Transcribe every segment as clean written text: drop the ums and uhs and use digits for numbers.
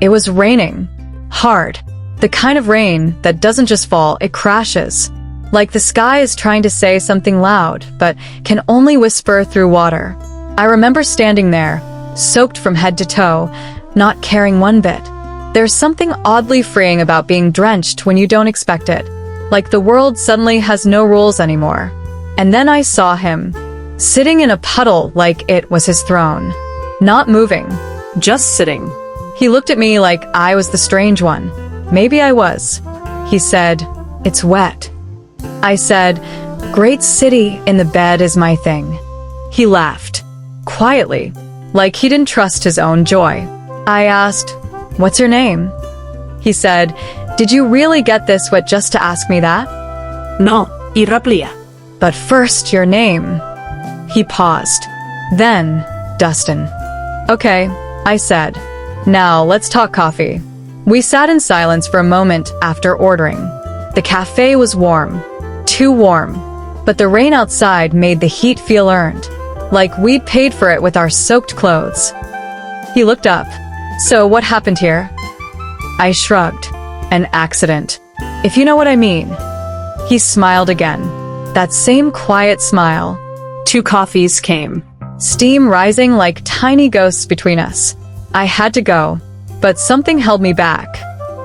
It was raining. Hard. The kind of rain that doesn't just fall, it crashes. Like the sky is trying to say something loud, but can only whisper through water. I remember standing there, soaked from head to toe, not caring one bit. There's something oddly freeing about being drenched when you don't expect it. Like the world suddenly has no rules anymore. And then I saw him, sitting in a puddle like it was his throne. Not moving, just sitting. He looked at me like I was the strange one. Maybe I was. He said, "It's wet." I said, "Great city in the bed is my thing." He laughed, quietly, like he didn't trust his own joy. I asked, "What's your name?" He said, "Did you really get this wet just to ask me that?" No, irraplia. "But first, your name." He paused. Then, Dustin. "Okay," I said. "Now, let's talk coffee." We sat in silence for a moment after ordering. The cafe was warm. Too warm. But the rain outside made the heat feel earned. Like we'd paid for it with our soaked clothes. He looked up. "So what happened here?" I shrugged. "An accident. If you know what I mean." He smiled again. That same quiet smile. 2 coffees came. Steam rising like tiny ghosts between us. I had to go, but something held me back.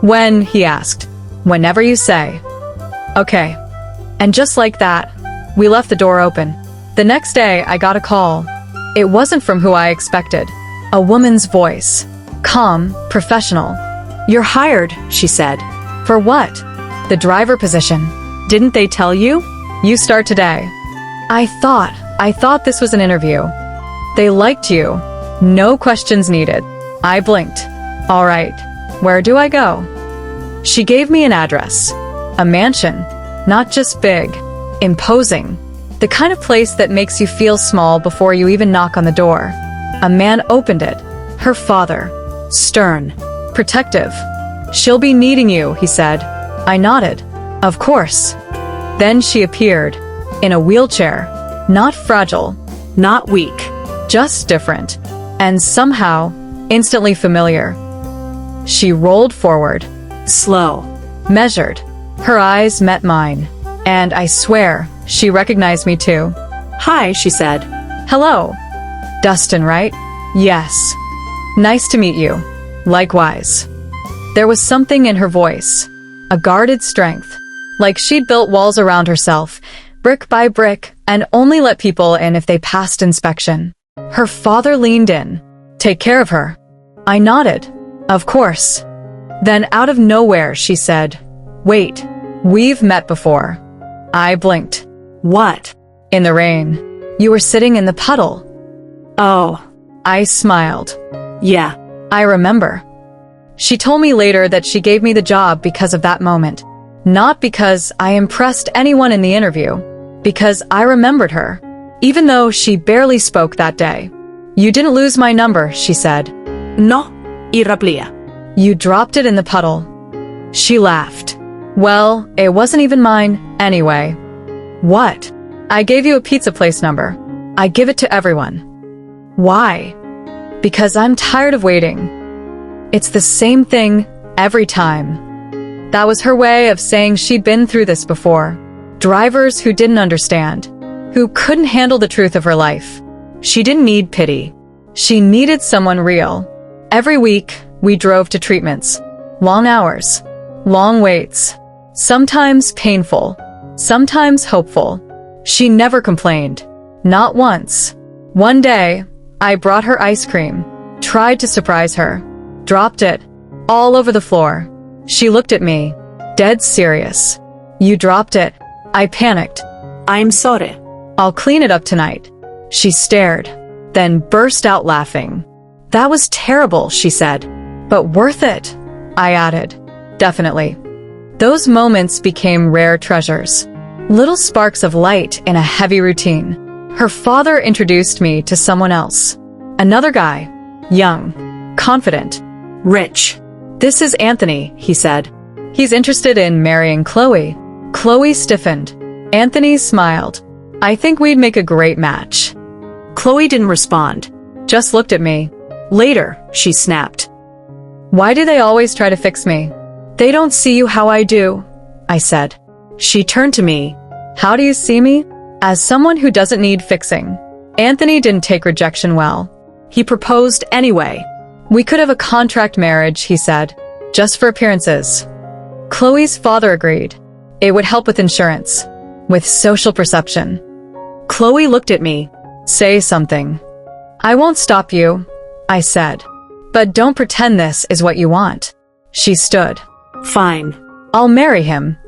"When?" he asked. "Whenever you say." "Okay." And just like that, we left the door open. The next day, I got a call. It wasn't from who I expected. A woman's voice. Calm, professional. "You're hired," she said. "For what?" "The driver position." "Didn't they tell you?" "You start today." I thought this was an interview. "They liked you. No questions needed." I blinked. "All right. Where do I go?" She gave me an address. A mansion. Not just big. Imposing. The kind of place that makes you feel small before you even knock on the door. A man opened it. Her father. Stern. Protective. "She'll be needing you," he said. I nodded. "Of course." Then she appeared. In a wheelchair. Not fragile. Not weak. Just different. And somehow, instantly familiar. She rolled forward. Slow. Measured. Her eyes met mine. And I swear, she recognized me too. "Hi," she said. "Hello. Dustin, right?" "Yes." "Nice to meet you." "Likewise." There was something in her voice. A guarded strength. Like she'd built walls around herself, brick by brick, and only let people in if they passed inspection. Her father leaned in. "Take care of her." I nodded. "Of course." Then out of nowhere, she said, "Wait, we've met before." I blinked. "What?" "In the rain. You were sitting in the puddle." "Oh." I smiled. "Yeah." I remember. She told me later that she gave me the job because of that moment. Not because I impressed anyone in the interview. Because I remembered her. Even though she barely spoke that day. "You didn't lose my number," she said. "No, irraplia." "You dropped it in the puddle." She laughed. "Well, it wasn't even mine, anyway." "What?" "I gave you a pizza place number. I give it to everyone." "Why?" "Because I'm tired of waiting. It's the same thing, every time." That was her way of saying she'd been through this before. Drivers who didn't understand. Who couldn't handle the truth of her life. She didn't need pity. She needed someone real. Every week, we drove to treatments. Long hours. Long waits. Sometimes painful. Sometimes hopeful. She never complained. Not once. One day, I brought her ice cream. Tried to surprise her. Dropped it. All over the floor. She looked at me. Dead serious. "You dropped it." I panicked. "I'm sorry." "I'll clean it up tonight." She stared. Then burst out laughing. "That was terrible," she said. "But worth it," I added. "Definitely." Those moments became rare treasures. Little sparks of light in a heavy routine. Her father introduced me to someone else. Another guy. Young. Confident. Rich. "This is Anthony," he said. "He's interested in marrying Chloe." Chloe stiffened. Anthony smiled. "I think we'd make a great match." Chloe didn't respond. Just looked at me. "Later," she snapped. Why do they always try to fix me? They don't see you how I do, I said. She turned to me. How do you see me? As someone who doesn't need fixing. Anthony didn't take rejection well. He proposed anyway. We could have a contract marriage, he said, just for appearances. Chloe's father agreed. It would help with insurance, with social perception. Chloe looked at me. Say something. I won't stop you, I said. But don't pretend this is what you want. She stood. Fine. I'll marry him.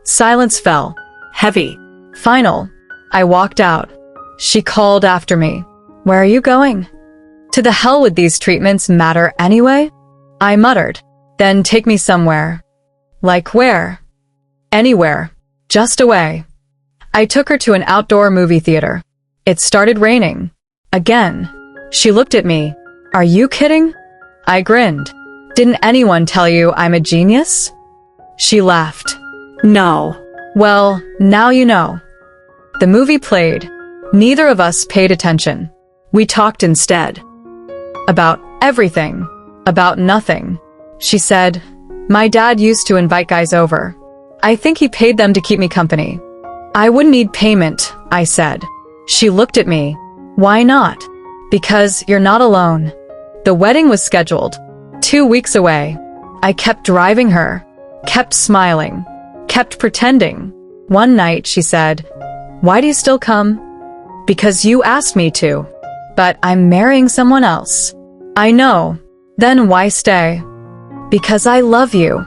Silence fell. Heavy. Final. I walked out. She called after me. Where are you going? To the hell would these treatments matter anyway? I muttered. Then take me somewhere. Like where? Anywhere. Just away. I took her to an outdoor movie theater. It started raining. Again. She looked at me. Are you kidding? I grinned. Didn't anyone tell you I'm a genius? She laughed. No. Well, now you know. The movie played. Neither of us paid attention. We talked instead. About everything. About nothing. She said, my dad used to invite guys over. I think he paid them to keep me company. I wouldn't need payment, I said. She looked at me. Why not? Because you're not alone. The wedding was scheduled. 2 weeks away. I kept driving her. Kept smiling. Kept pretending. One night, she said, why do you still come? Because you asked me to. But I'm marrying someone else. I know. Then why stay? Because I love you.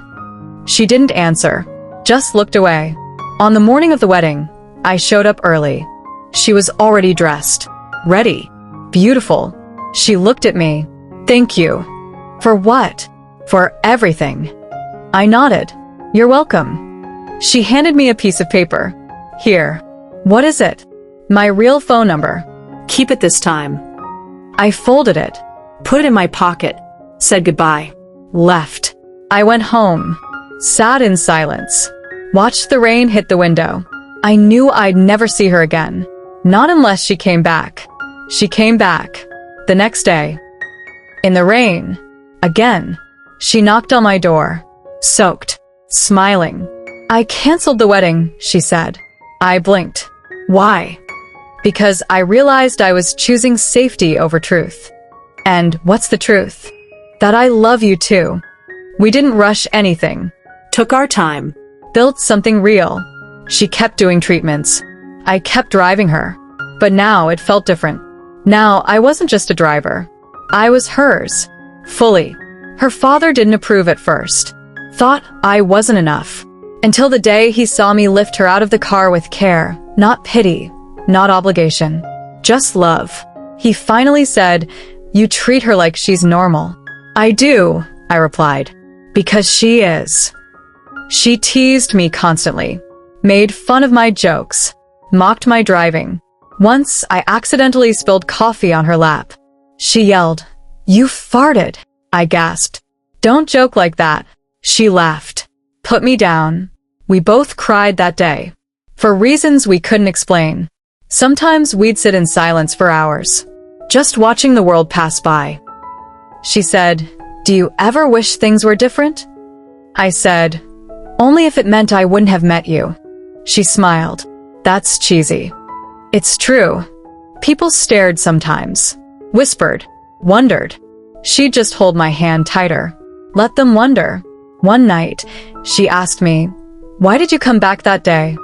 She didn't answer. Just looked away. On the morning of the wedding, I showed up early. She was already dressed. Ready. Beautiful. She looked at me. Thank you. For what? For everything. I nodded. You're welcome. She handed me a piece of paper. Here. What is it? My real phone number. Keep it this time. I folded it. Put it in my pocket. Said goodbye. Left. I went home. Sat in silence. Watched the rain hit the window. I knew I'd never see her again. Not unless she came back. She came back. The next day. In the rain. Again. She knocked on my door. Soaked. Smiling. I canceled the wedding, she said. I blinked. Why? Because I realized I was choosing safety over truth. And what's the truth? That I love you too. We didn't rush anything. Took our time. Built something real. She kept doing treatments. I kept driving her. But now it felt different. Now I wasn't just a driver. I was hers. Fully. Her father didn't approve at first. Thought I wasn't enough. Until the day he saw me lift her out of the car with care, not pity, not obligation, just love. He finally said, you treat her like she's normal. I do, I replied, because she is. She teased me constantly, made fun of my jokes, mocked my driving. Once I accidentally spilled coffee on her lap. She yelled, you farted, I gasped. Don't joke like that. She laughed, put me down. We both cried that day. For reasons we couldn't explain. Sometimes we'd sit in silence for hours, just watching the world pass by. She said, do you ever wish things were different? I said, only if it meant I wouldn't have met you. She smiled. That's cheesy. It's true. People stared sometimes, whispered, wondered. She'd just hold my hand tighter. Let them wonder. One night, she asked me, why did you come back that day?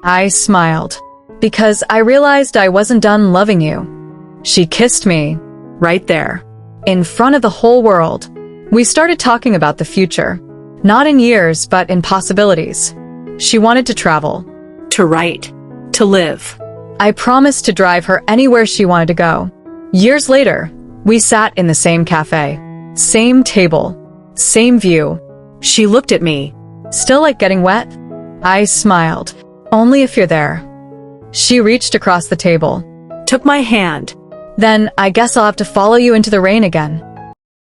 I smiled. Because I realized I wasn't done loving you. She kissed me. Right there. In front of the whole world. We started talking about the future. Not in years, but in possibilities. She wanted to travel. To write. To live. I promised to drive her anywhere she wanted to go. Years later, we sat in the same cafe. Same table. Same view. She looked at me. Still like getting wet? I smiled. Only if you're there. She reached across the table. Took my hand. Then I guess I'll have to follow you into the rain again.